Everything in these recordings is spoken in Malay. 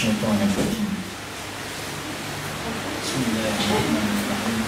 الشيطان الرجيم. بسم الله الرحمن الرحيم.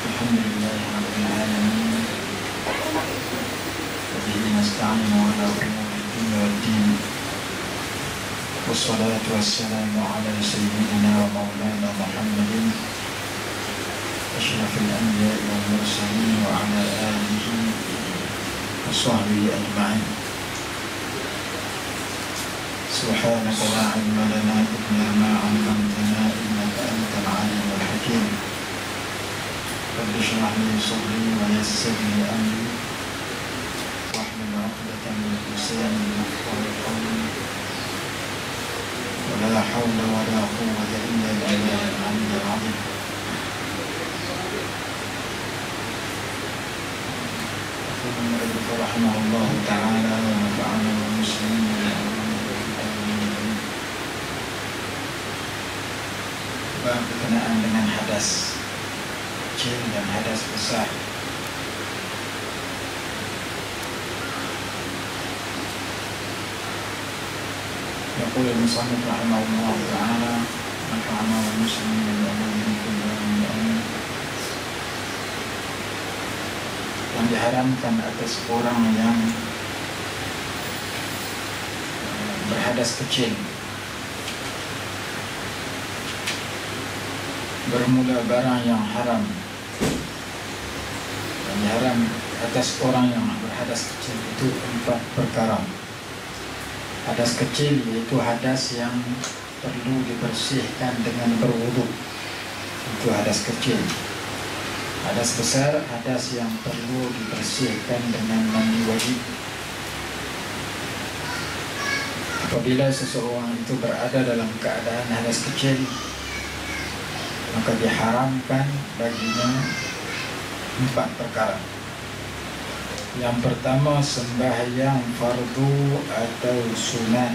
الحمد لله رب العالمين، وبه نستعين على أمور الدنيا والدين، والصلاة والسلام على سيدنا ومولانا محمد أشرف الأنبياء والمرسلين وعلى آله وصحبه أجمعين. سبحانك لا علم لنا إلا ما علمتنا إنك أنت العليم الحكيم. رب اشرح لي صدري ويسر لي أمري واحلل عقدة من لساني يفقهوا قولي، ولا حول ولا قوة إلا بالله العلي العظيم. يقول المؤلف رحمه الله تعالى ونفعنا والمسلمين berkenaan dengan hadas kecil dan hadas besar. يقول المصنف رحمه الله تعالى نفعنا والمسلمين بالعلوم كلهم. Yang diharamkan atas orang yang berhadas kecil, bermula barang yang haram. Yang diharam atas orang yang berhadas kecil itu 4 perkara. Hadas kecil yaitu hadas yang perlu dibersihkan dengan berwudu, itu hadas kecil. Hadas besar, hadas yang perlu dibersihkan dengan mandi wajib. Apabila seseorang itu berada dalam keadaan hadas kecil, maka diharamkan baginya 4 perkara. Yang pertama, sembahyang fardu atau sunat,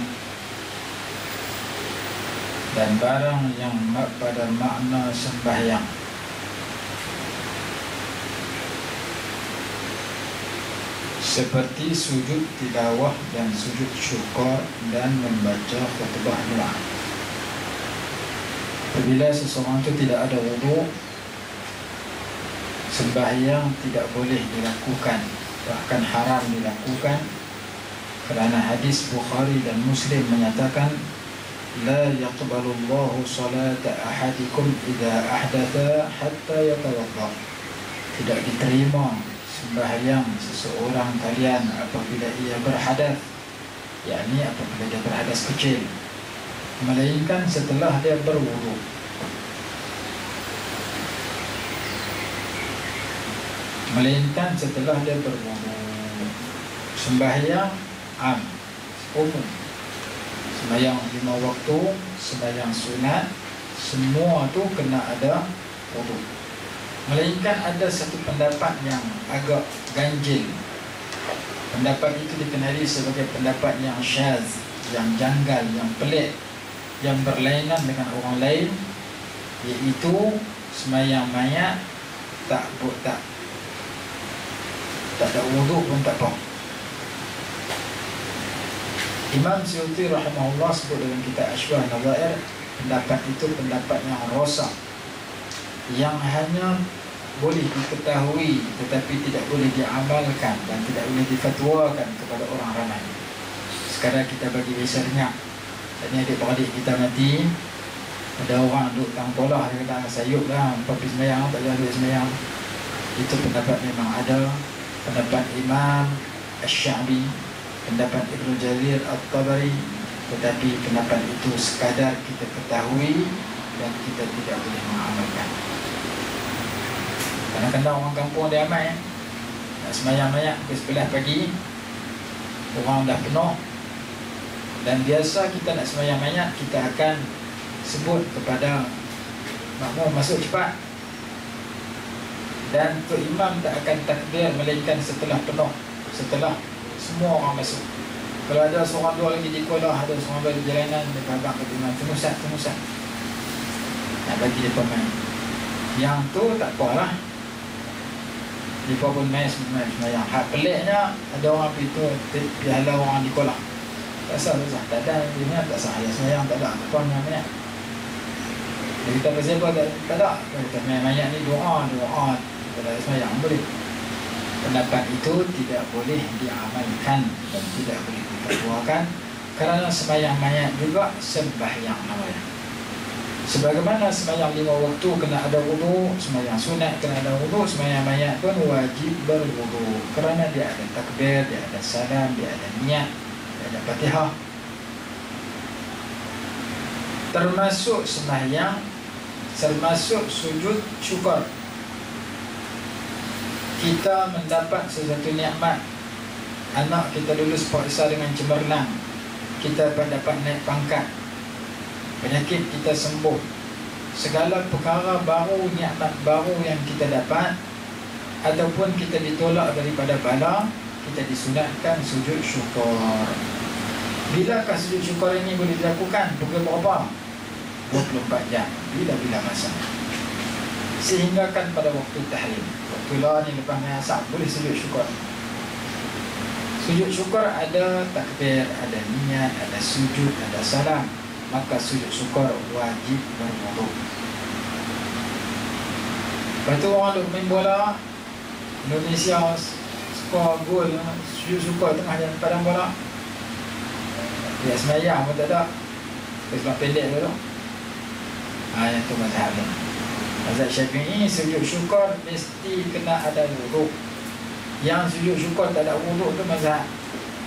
dan barang yang pada makna sembahyang, seperti sujud tilawah dan sujud syukur dan membaca khutbah doa. Apabila seseorang itu tidak ada wudu, sembahyang tidak boleh dilakukan, bahkan haram dilakukan, kerana hadis Bukhari dan Muslim menyatakan la yaqbalullahu salata ahadikum idza ahdatha hatta yatawadda. Tidak diterima sembahyang seseorang kalian apabila ia berhadas, yakni apabila dia berhadas kecil, melainkan setelah dia berwudu. Melainkan setelah dia berwudu. Sembahyang am, umum. Sembahyang 5 waktu, sembahyang sunat, semua tu kena ada wudu. Melainkan ada satu pendapat yang agak ganjil. Pendapat itu dikenali sebagai pendapat yang syaz, yang janggal, yang pelik, yang berlainan dengan orang lain, iaitu sembahyang mayat tak ada wudu pun tak apa. Imam Suyuti rahimahullah sebut dalam kitab Ashbah Nazair, pendapat itu pendapat yang rosak, yang hanya boleh diketahui tetapi tidak boleh diamalkan dan tidak boleh difatwakan kepada orang ramai. Sekarang kita bagi besarnya, tadi adik-beradik kita mati, ada orang duduk tangpolah, dia kata sayup lah, pergi sembahyang, tak boleh ambil sembahyang. Itu pendapat memang ada. Pendapat Imam Asy-Sya'bi, pendapat Ibnu Jarir At-Tabari, tetapi pendapat itu sekadar kita ketahui dan kita tidak boleh mengamalkan. Kadang-kadang orang kampung dia ramai, nak sembahyang mayat ke 11 pagi, orang dah penuh, dan biasa kita nak sembahyang mayat, kita akan sebut kepada makmum masuk cepat, dan Tok Imam tak akan takbir melainkan setelah penuh, setelah semua orang masuk. Kalau ada seorang dua lagi di sekolah, ada seorang dua di jalanan, dia abang kata Imam, tunggu sat, nak bagi dia pemain. Yang tu tak apalah, dia pun main sembahyang. Hak peliknya, ada orang pergi tu piala orang di sekolah, Tak sah, tak sah. Tak ada niat, tak sah. Ayat semayang tak ada. Apa namanya? Jadi kita pasal apa? Tak ada. Kita mayat ni doa. Kita ada semayang boleh. Pendapat itu tidak boleh diamalkan dan tidak boleh dikeluarkan, kerana sembahyang mayat juga sembahyang namanya. Sebagaimana sembahyang 5 waktu kena ada wudu, sembahyang sunat kena ada wudu, sembahyang mayat pun wajib berwudu, kerana dia ada takbir, dia ada salam, dia ada niat, dia ada Fatihah. Termasuk sembahyang, termasuk sujud syukur. Kita mendapat sesuatu nikmat. Anak kita lulus periksa dengan cemerlang, kita dapat naik pangkat, penyakit kita sembuh, segala perkara baru, nikmat baru yang kita dapat, ataupun kita ditolak daripada bala, kita disunatkan sujud syukur. Bilakah sujud syukur ini boleh dilakukan? Pukul berapa? 24 jam, bila-bila masa. Sehingga kan pada waktu tahrim, waktu lah ni lepas asar, boleh sujud syukur. Sujud syukur ada takbir, ada niat, ada sujud, ada salam. Maka sujud syukur wajib berwudu. Lepas tu orang duk main bola Indonesia, skor gol, sujud syukur tengah jalan padang bola. Dia semayang pun tak ada, sebab pendek tu. Yang tu mazhab ni. Mazhab Syafi'i sujud syukur mesti kena ada wudu. Yang sujud syukur tak ada wudu tu mazhab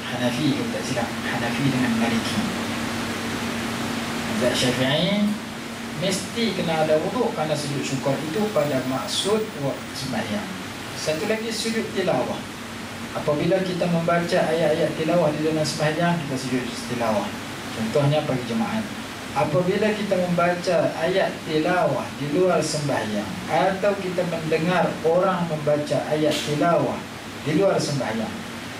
Hanafi, kalau tak silap, Hanafi dengan Maliki. Mazhab Syafi'i mesti kena ada wudu kerana sujud syukur itu pada maksud waktu sembahyang. Satu lagi sujud tilawah. Apabila kita membaca ayat-ayat tilawah di dalam sembahyang, kita sujud tilawah. Contohnya pagi jemaat. Apabila kita membaca ayat tilawah di luar sembahyang, atau kita mendengar orang membaca ayat tilawah di luar sembahyang,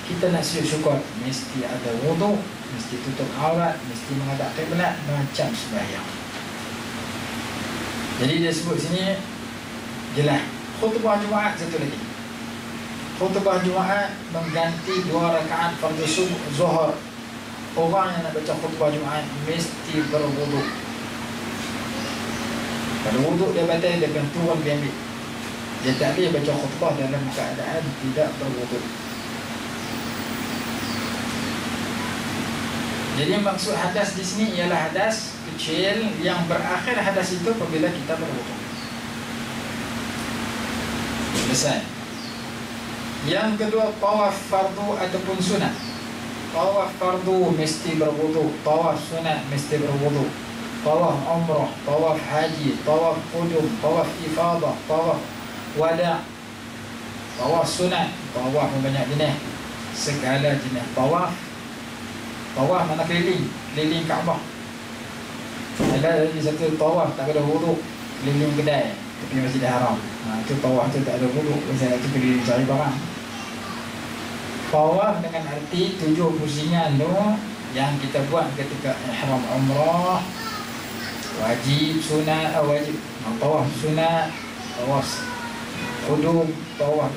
kita nak sujud syukur, mesti ada wudu, mesti tutup aurat, mesti menghadap kiblat macam sembahyang. Jadi dia sebut sini jelas. Khutbah Jumaat satu lagi. Khutbah Jumaat mengganti 2 rakaat fardu zuhur. Orang yang nak baca khutbah Jumaat mesti berwudu. Kalau wudu dia batal, dia akan turun dia ambil. Dia tak boleh baca khutbah dalam keadaan tidak berwudu. Jadi maksud hadas di sini ialah hadas kecil yang berakhir hadas itu apabila kita berwudu. Selesai. Yang kedua, tawaf fardu ataupun sunat. Tawaf fardu mesti berwudu, tawaf sunat mesti berwudu. Tawaf umrah, tawaf haji, tawaf qudum, tawaf ifadah, tawaf wada', tawaf sunat, tawaf banyak jenis, segala jenis tawaf. Tawaf mana keliling, keliling Kaabah. Ada lagi satu tawaf tak ada wudu, keliling kedai tepi Masjidil Haram. Itu tawaf tu tak ada wudu, misalnya tu keliling cari barang. Tawaf dengan arti 7 pusingan tu yang kita buat ketika ihram umrah, wajib, sunat, wajib tawaf sunat, tawaf qudum, tawaf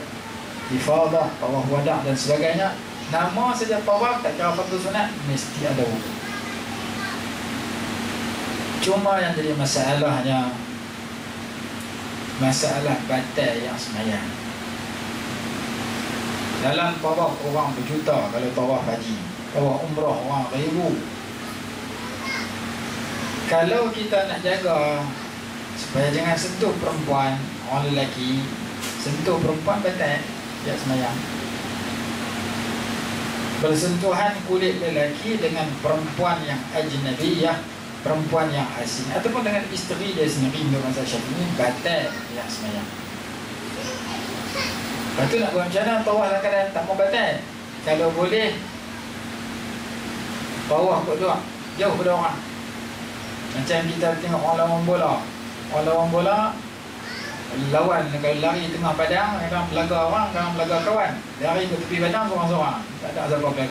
ifadah, tawaf wada' dan sebagainya. Nama saja tawaf tak kira fardu sunat, mesti ada wudu. Cuma yang jadi masalahnya masalah batal yang sembahyang. Dalam tawaf orang berjuta kalau tawaf haji, tawaf umrah orang ribu. Kalau kita nak jaga supaya jangan sentuh perempuan, orang lelaki sentuh perempuan batal dia sembahyang. Bersentuhan kulit lelaki dengan perempuan yang ajnabiyah, perempuan yang asing, ataupun dengan isteri dia sendiri, menurut mazhab Syafi'i batal dia sembahyang. Lepas tu nak buat macam mana tawaf dalam keadaan tak mau batal? Kalau boleh tawaf berdua, jauh pada orang. Macam kita tengok orang lawan bola. Orang lawan bola lawan, kalau lari tengah padang, kadang belaga orang, kadang belaga kawan. Lari ke tepi padang seorang-seorang, tak ada siapa belaga.